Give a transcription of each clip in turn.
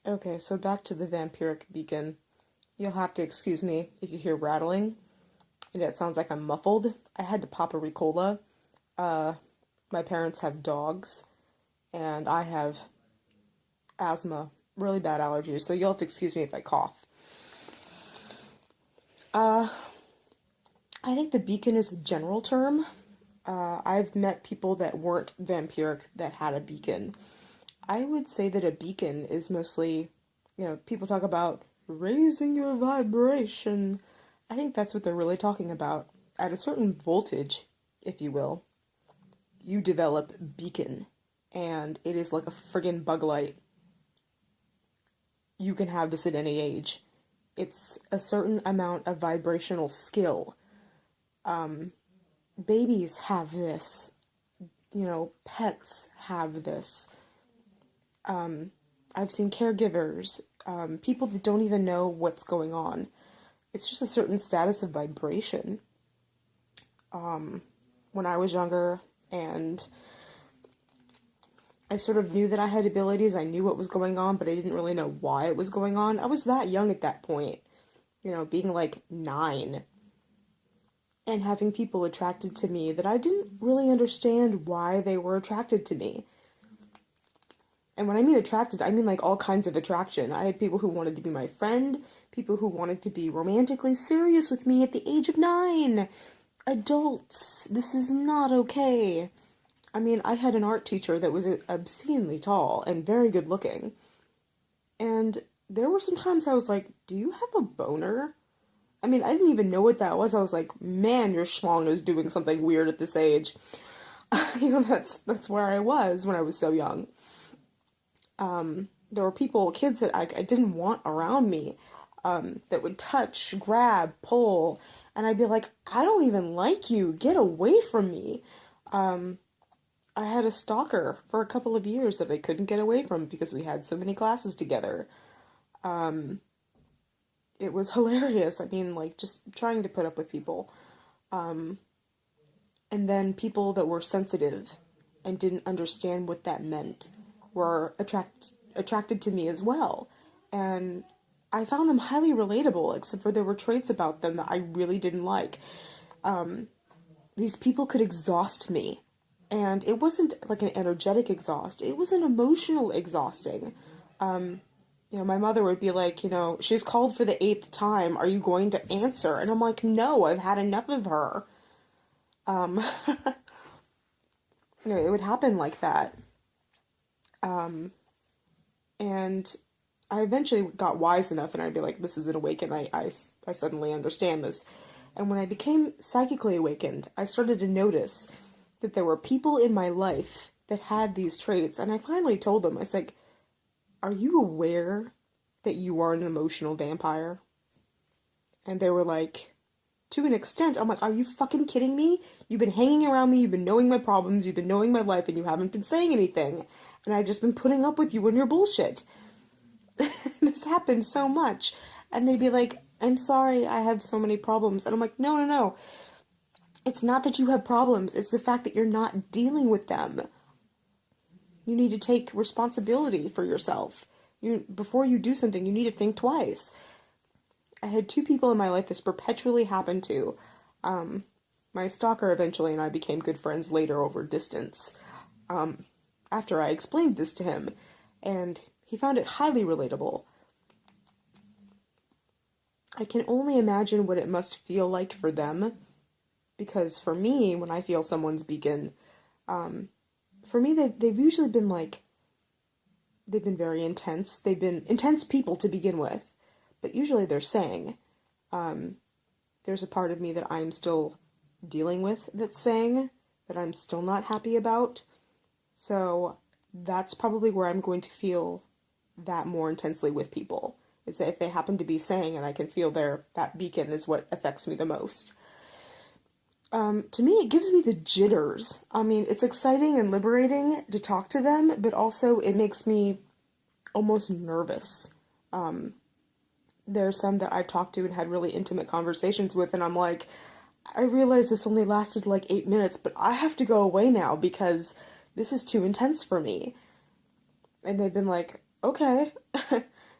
Okay, so back to the vampiric beacon. You'll have to excuse me if you hear rattling and it sounds like I'm muffled. I had to pop a Ricola. Uh, my parents have dogs, and I have asthma, really bad allergies, so you'll have to excuse me if I cough. Uh, I think the beacon is a general term. I've met people that weren't vampiric that had a beacon. I would say that a beacon is mostly, people talk about raising your vibration. I think that's what they're really talking about. At a certain voltage, if you will, you develop beacon, and it is like a friggin' bug light. You can have this at any age. It's a certain amount of vibrational skill. Um, Babies have this. Pets have this. I've seen caregivers, people that don't even know what's going on. It's just a certain status of vibration. When I was younger and I sort of knew that I had abilities, I knew what was going on, but I didn't really know why it was going on. I was that young at that point, being like 9 and having people attracted to me that I didn't really understand why they were attracted to me. And when I mean attracted, I mean like all kinds of attraction. I had people who wanted to be my friend, people who wanted to be romantically serious with me at the age of 9. Adults, this is not okay. I mean, I had an art teacher that was obscenely tall and very good looking. And there were some times I was like, do you have a boner? I mean, I didn't even know what that was. I was like, man, your schlong is doing something weird at this age. That's where I was when I was so young. There were kids that I didn't want around me, that would touch, grab, pull, and I'd be like, I don't even like you. Get away from me. I had a stalker for a couple of years that I couldn't get away from because we had so many classes together. It was hilarious. I mean, like, just trying to put up with people. And then people that were sensitive and didn't understand what that meant were attracted to me as well. And I found them highly relatable, except for there were traits about them that I really didn't like. These people could exhaust me. And it wasn't like an energetic exhaust. It was an emotional exhausting. My mother would be like, she's called for the 8th time. Are you going to answer? And I'm like, no, I've had enough of her. It would happen like that. And I eventually got wise enough and I'd be like, this is an awaken. I suddenly understand this. And when I became psychically awakened, I started to notice that there were people in my life that had these traits. And I finally told them, I said, are you aware that you are an emotional vampire? And they were like, to an extent. I'm like, are you fucking kidding me? You've been hanging around me, you've been knowing my problems, you've been knowing my life, and you haven't been saying anything. And I've just been putting up with you and your bullshit. This happens so much. And they'd be like, I'm sorry, I have so many problems. And I'm like, no, no, no. It's not that you have problems, it's the fact that you're not dealing with them. You need to take responsibility for yourself. Before you do something, you need to think twice. I had 2 people in my life this perpetually happened to. My stalker eventually and I became good friends later over distance. After I explained this to him, and he found it highly relatable. I can only imagine what it must feel like for them, because for me, when I feel someone's beacon, for me, they've usually been they've been very intense. They've been intense people to begin with, but usually they're saying, there's a part of me that I'm still dealing with that's saying that I'm still not happy about. So that's probably where I'm going to feel that more intensely with people. Is that if they happen to be saying and I can feel that beacon is what affects me the most. To me, it gives me the jitters. I mean, it's exciting and liberating to talk to them, but also it makes me almost nervous. There's some that I've talked to and had really intimate conversations with, and I'm like, I realize this only lasted like 8 minutes, but I have to go away now because this is too intense for me. And they've been like, okay.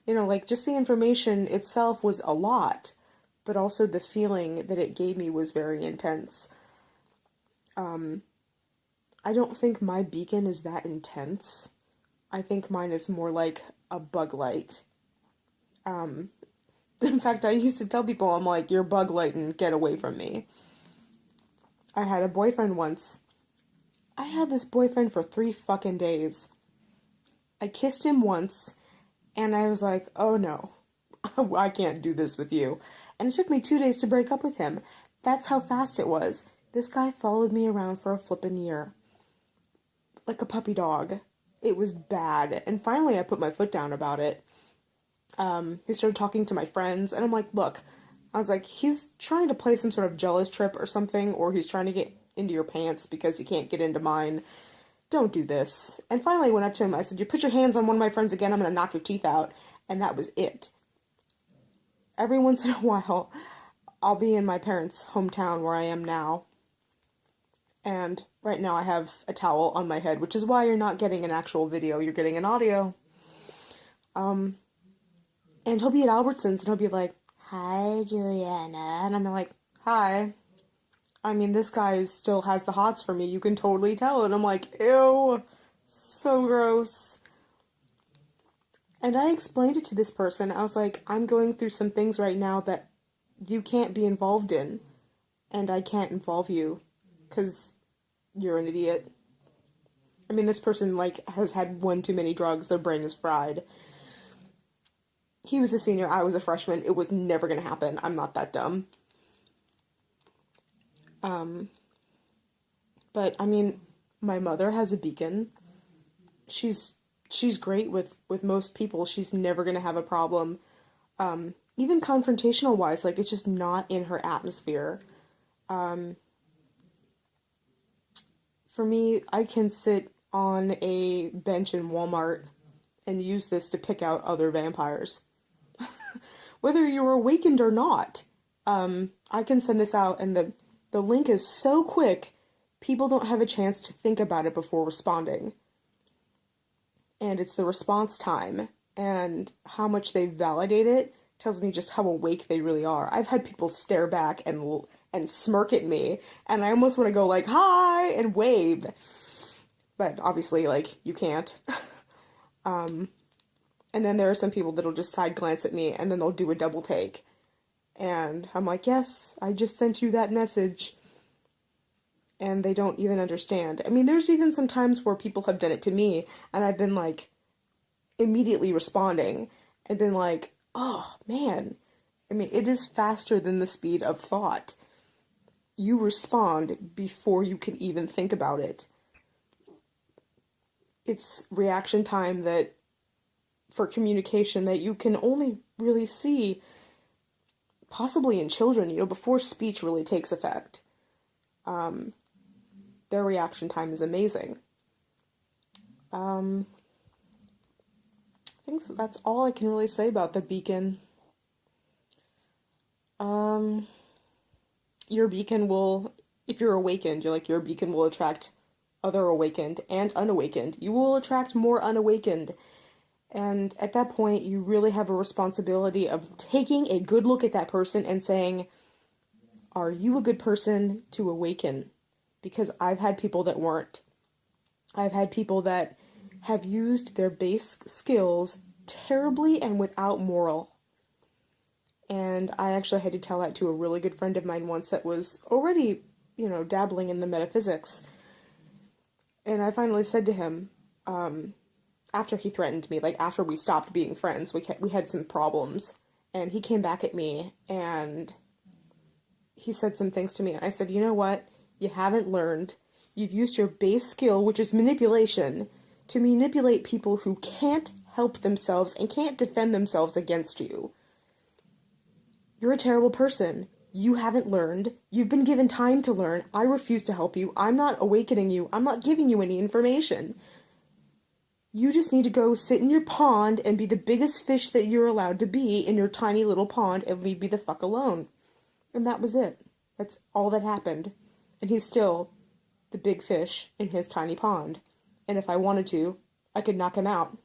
Like just the information itself was a lot, but also the feeling that it gave me was very intense. I don't think my beacon is that intense. I think mine is more like a bug light. In fact, I used to tell people, I'm like, you're bug lighting, get away from me. I had a boyfriend once. I had this boyfriend for 3 fucking days. I kissed him once, and I was like, oh no, I can't do this with you. And it took me 2 days to break up with him. That's how fast it was. This guy followed me around for a flippin' year. Like a puppy dog. It was bad. And finally I put my foot down about it. He started talking to my friends, and I'm like, look, I was like, he's trying to play some sort of jealous trip or something, or he's trying to get into your pants because he can't get into mine. Don't do this. And finally I went up to him, I said, you put your hands on one of my friends again, I'm gonna knock your teeth out. And that was it. Every once in a while, I'll be in my parents' hometown where I am now. And right now I have a towel on my head, which is why you're not getting an actual video, you're getting an audio. And he'll be at Albertsons, and he'll be like, hi, Juliana. And I'm like, hi. I mean, this guy still has the hots for me. You can totally tell. And I'm like, ew, so gross. And I explained it to this person. I was like, I'm going through some things right now that you can't be involved in. And I can't involve you. Because you're an idiot. I mean, this person, has had one too many drugs. Their brain is fried. He was a senior, I was a freshman. It was never gonna happen. I'm not that dumb. But, I mean, my mother has a beacon. She's great with most people. She's never gonna have a problem. Even confrontational-wise, it's just not in her atmosphere. For me, I can sit on a bench in Walmart and use this to pick out other vampires. Whether you're awakened or not. I can send this out, and the link is so quick, people don't have a chance to think about it before responding. And it's the response time, and how much they validate it tells me just how awake they really are. I've had people stare back and smirk at me, and I almost want to go hi, and wave. But obviously, you can't. And then there are some people that'll just side glance at me, and then they'll do a double take. And I'm like, yes, I just sent you that message. And they don't even understand. I mean, there's even some times where people have done it to me, and I've been, immediately responding, and been like, oh, man. I mean, it is faster than the speed of thought. You respond before you can even think about it. It's reaction time that for communication that you can only really see possibly in children, before speech really takes effect. Their reaction time is amazing. I think that's all I can really say about the beacon. Your beacon will, if you're awakened, your beacon will attract other awakened and unawakened. You will attract more unawakened. And at that point, you really have a responsibility of taking a good look at that person and saying, are you a good person to awaken? Because I've had people that weren't. I've had people that have used their base skills terribly and without moral. And I actually had to tell that to a really good friend of mine once that was already, dabbling in the metaphysics. And I finally said to him, after he threatened me, after we stopped being friends, we had some problems, and he came back at me, and he said some things to me, and I said, you know what, you haven't learned, you've used your base skill, which is manipulation, to manipulate people who can't help themselves and can't defend themselves against you. You're a terrible person. You haven't learned. You've been given time to learn. I refuse to help you. I'm not awakening you. I'm not giving you any information. You just need to go sit in your pond and be the biggest fish that you're allowed to be in your tiny little pond and leave me the fuck alone. And that was it. That's all that happened. And he's still the big fish in his tiny pond. And if I wanted to, I could knock him out.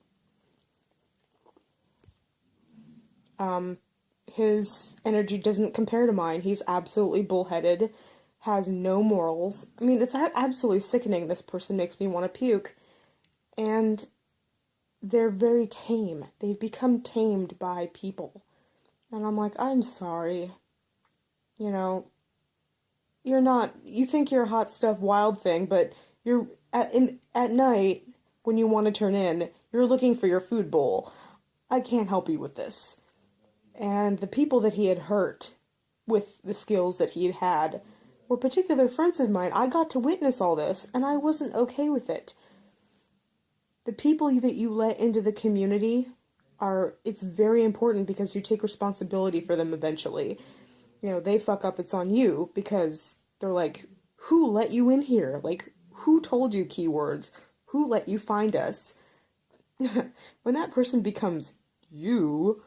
His energy doesn't compare to mine. He's absolutely bullheaded, has no morals. I mean, it's absolutely sickening. This person makes me want to puke. And they're very tame. They've become tamed by people. And I'm like, I'm sorry. You know, you're not, you think you're a hot stuff wild thing, but you're at night when you want to turn in, you're looking for your food bowl. I can't help you with this. And the people that he had hurt with the skills that he had were particular friends of mine. I got to witness all this, and I wasn't okay with it. The people that you let into the community it's very important because you take responsibility for them eventually. You know, they fuck up, it's on you, because they're like, who let you in here? Like, who told you keywords? Who let you find us? When that person becomes you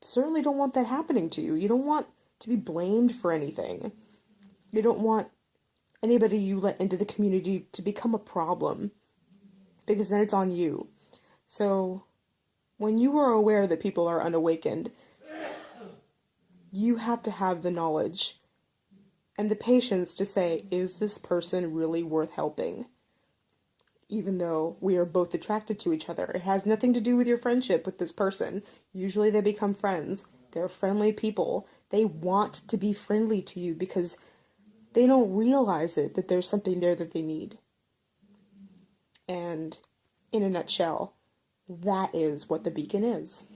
certainly don't want that happening to you. You don't want to be blamed for anything. You don't want anybody you let into the community to become a problem, because then it's on you. So, when you are aware that people are unawakened, you have to have the knowledge and the patience to say, is this person really worth helping? Even though we are both attracted to each other. It has nothing to do with your friendship with this person. Usually they become friends. They're friendly people. They want to be friendly to you because they don't realize it, that there's something there that they need. And in a nutshell, that is what the beacon is.